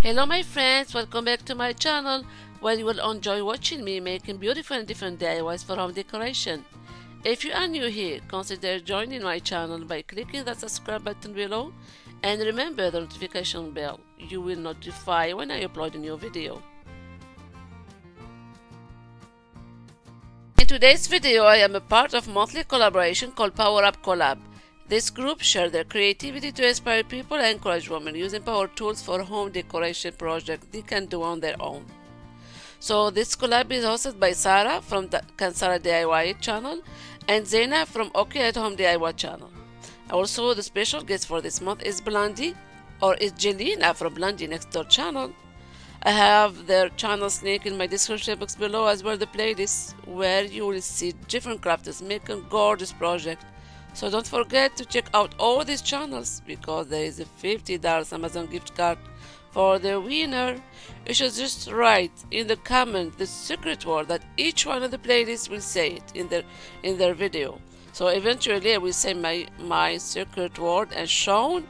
Hello my friends, welcome back to my channel where you will enjoy watching me making beautiful and different DIYs for home decoration. If you are new here, consider joining my channel by clicking the subscribe button below and remember the notification bell. You will notify when I upload a new video. In today's video, I am a part of a monthly collaboration called Power Up Collab. This group shares their creativity to inspire people and encourage women using power tools for home decoration projects they can do on their own. So this collab is hosted by Sarah from the Kansara DIY channel and Zena from OK at Home DIY channel. Also, the special guest for this month is Blondie, or is Jelena from Blondie Next Door channel. I have their channels link in my description box below, as well the playlist where you will see different crafters making gorgeous projects. So don't forget to check out all these channels because there is a $50 Amazon gift card for the winner. You should just write in the comment the secret word that each one of the playlists will say it in their video. So eventually I will say my secret word and show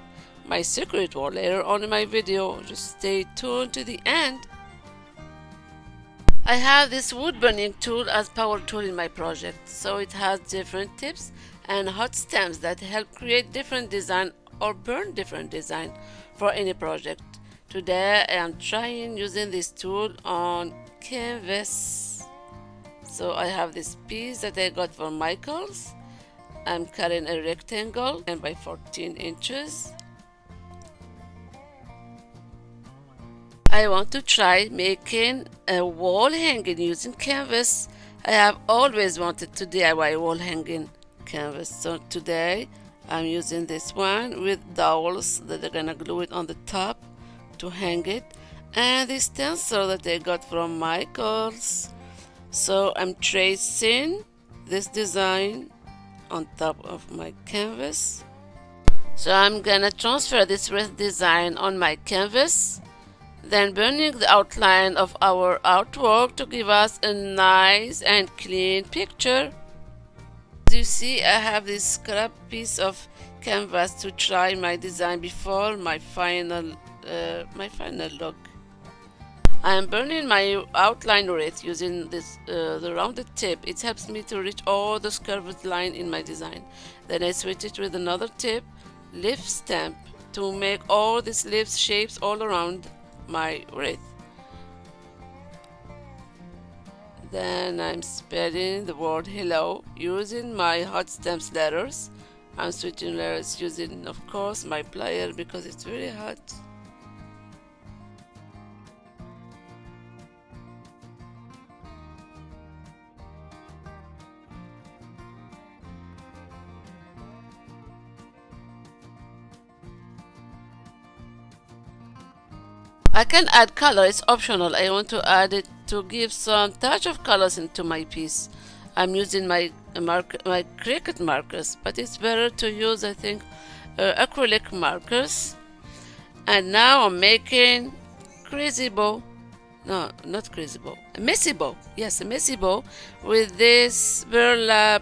my secret word later on in my video. Just stay tuned to the end. I have this wood burning tool as power tool in my project, so it has different tips and hot stamps that help create different design or burn different design for any project. Today I am trying using this tool on canvas. So I have this piece that I got from Michael's. I'm cutting a rectangle 10 by 14 inches. I want to try making a wall hanging using canvas. I have always wanted to DIY wall hanging canvas, so today I'm using this one with dowels that are gonna glue it on the top to hang it, and this stencil that I got from Michael's. So I'm tracing this design on top of my canvas. So I'm gonna transfer this design on my canvas, then burning the outline of our artwork to give us a nice and clean picture. As you see, I have this scrap piece of canvas to try my design before my final look. I am burning my outline wreath using this the rounded tip. It helps me to reach all the curved line in my design. Then I switch it with another tip, leaf stamp, to make all these leaf shapes all around my wreath. Then I'm spelling the word hello using my hot stamps letters. I'm switching letters using, of course, my plier because it's very hot. I can add color, it's optional. I want to add it to give some touch of colors into my piece. I'm using my Cricut markers, but it's better to use, I think, acrylic markers. And now I'm making crazy bow. No, not crazy bow. A messy bow. Yes, a messy bow with this burlap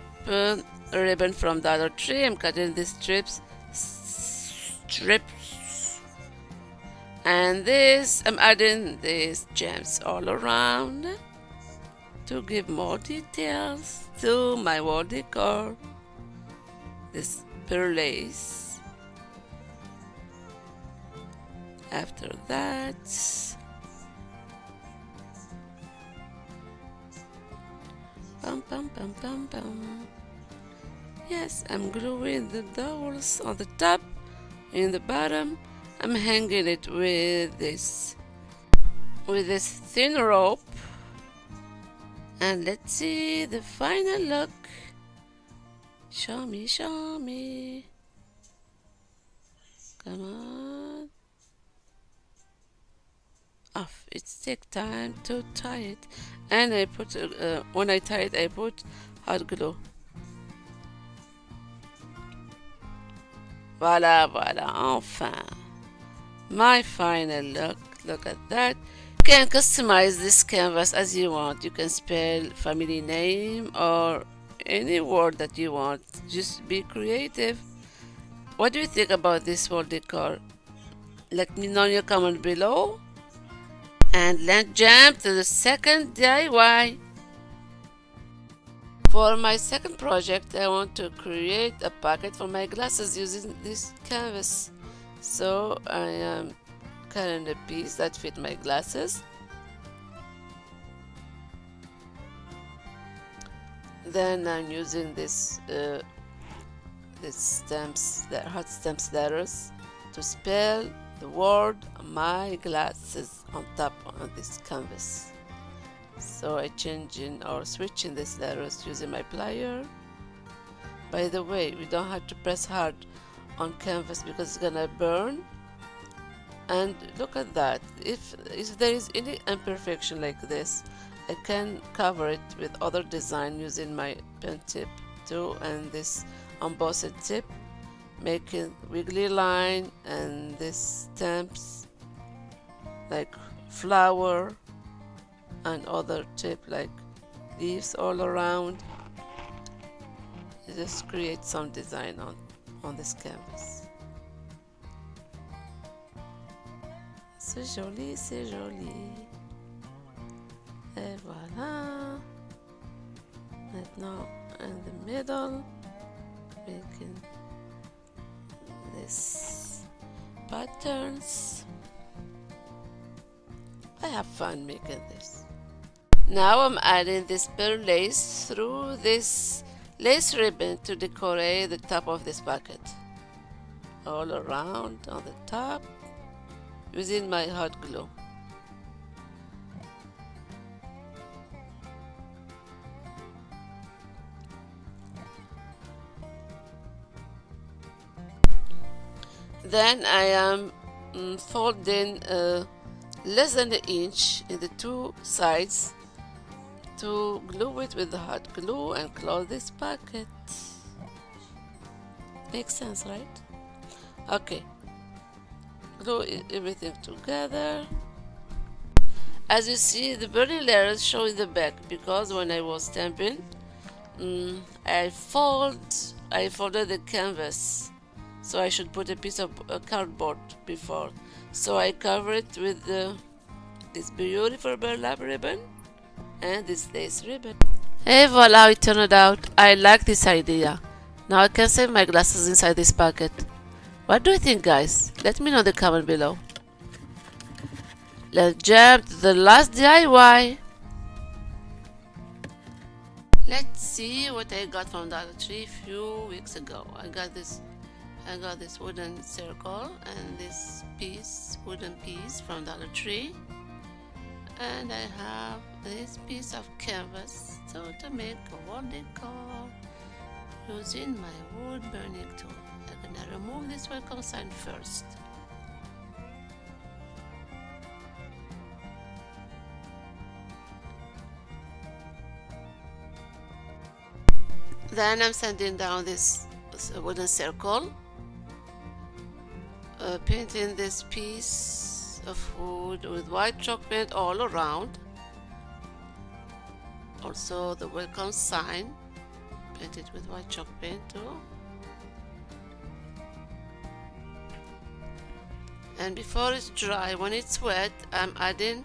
ribbon from Dollar Tree. I'm cutting these strips. And this, I'm adding these gems all around to give more details to my wall decor. This pearl lace. After that, pum pum pum pum pum. Yes, I'm gluing the dowels on the top, in the bottom. I'm hanging it with this thin rope, and let's see the final look. Show me, show me. Come on. Off. It takes time to tie it, and I put when I tie it, I put hot glue. Voilà, voilà, enfin. My final look. Look at that. You can customize this canvas as you want. You can spell family name or any word that you want. Just be creative. What do you think about this wall decor? Let me know in your comment below. And let's jump to the second DIY. For my second project, I want to create a pocket for my glasses using this canvas. So I am cutting a piece that fit my glasses. Then I'm using this stamps, the hot stamps letters, to spell the word my glasses on top of this canvas. So I changing or switching these letters using my plier. By the way, we don't have to press hard on canvas because it's gonna burn. And look at that. If there is any imperfection like this, I can cover it with other design using my pen tip too, and this embossed tip, making wiggly line, and this stamps like flower and other tip like leaves all around. Just create some design on this canvas. C'est joli, c'est joli. Et voilà. Maintenant in the middle, making this patterns. I have fun making this. Now I'm adding this pearl lace through this lace ribbon to decorate the top of this bucket. All around on the top using my hot glue. Then I am folding less than an inch in the two sides to glue it with the hot glue and close this pocket. Makes sense, right? Okay, glue everything together. As you see, the burning layers show in the back because when I was stamping, I folded the canvas, so I should put a piece of cardboard before. So I cover it with this beautiful burlap ribbon and this lace ribbon. Hey, voila, how it turned out. I like this idea. Now I can save my glasses inside this bucket. What do you think, guys? Let me know in the comment below. Let's jump to the last DIY. Let's see what I got from Dollar Tree a few weeks ago. I got this wooden circle and this wooden piece from Dollar Tree, and I have this piece of canvas to make a wall decor using my wood burning tool. I'm gonna remove this welcome sign first. Then I'm sanding down this wooden circle, painting this piece of wood with white chalk paint all around. Also the welcome sign, painted with white chalk paint too. And before it's dry, when it's wet, I'm adding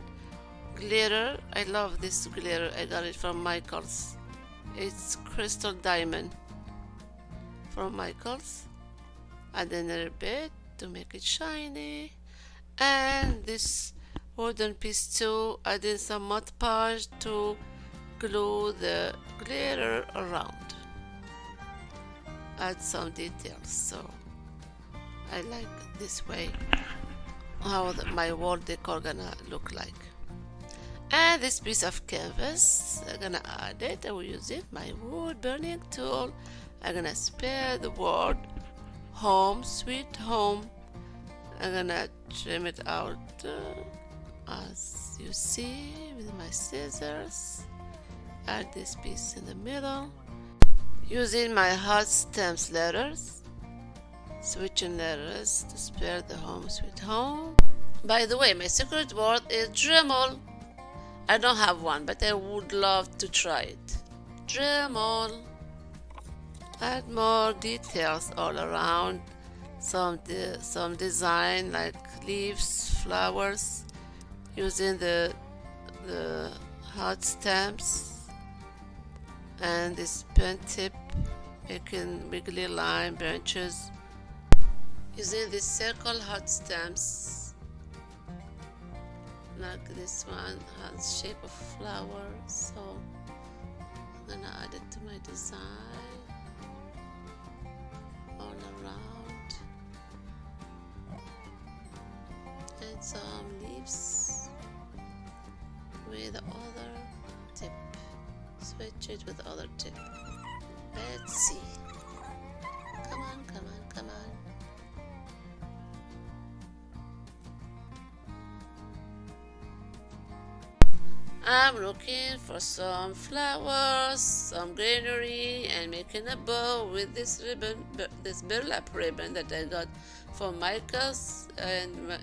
glitter. I love this glitter. I got it from Michael's. It's crystal diamond from Michael's. Add another bit to make it shiny. And this wooden piece too, adding some Mod Podge to glue the glitter around. Add some details. So I like this way how my wall decor gonna look like. And this piece of canvas, I'm gonna add it. I will use it, my wood burning tool. I'm gonna spell the word home, sweet home. I'm gonna trim it out as you see with my scissors. Add this piece in the middle using my hot stamps letters, switching letters to spell the home, sweet home. By the way, my secret word is Dremel. I don't have one, but I would love to try it. Dremel. Add more details all around. Some design like leaves, flowers, using the hot stamps and this pen tip, making wiggly line branches using this circle hot stamps, like this one has shape of flower, so I'm gonna add it to my design all around, and some leaves with the other tip, switch it with the other tip. Let's see, come on, come on, come on. I'm looking for some flowers, some greenery, and making a bow with this ribbon, this burlap ribbon that I got from Michael's, and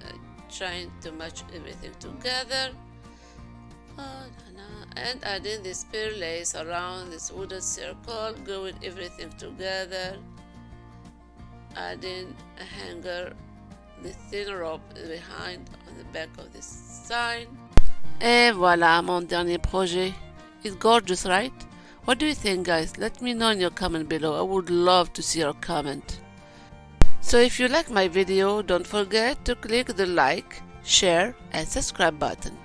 trying to match everything together. And adding this pearl lace around this wooden circle, gluing everything together, adding a hanger, the thin rope behind on the back of this sign. Et voilà mon dernier projet. It's gorgeous, right? What do you think, guys? Let me know in your comment below. I would love to see your comment. So if you like my video, don't forget to click the like, share and subscribe button.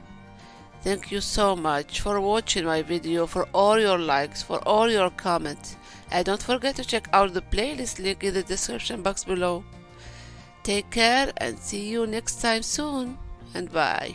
Thank you so much for watching my video, for all your likes, for all your comments. And don't forget to check out the playlist link in the description box below. Take care and see you next time soon. And bye.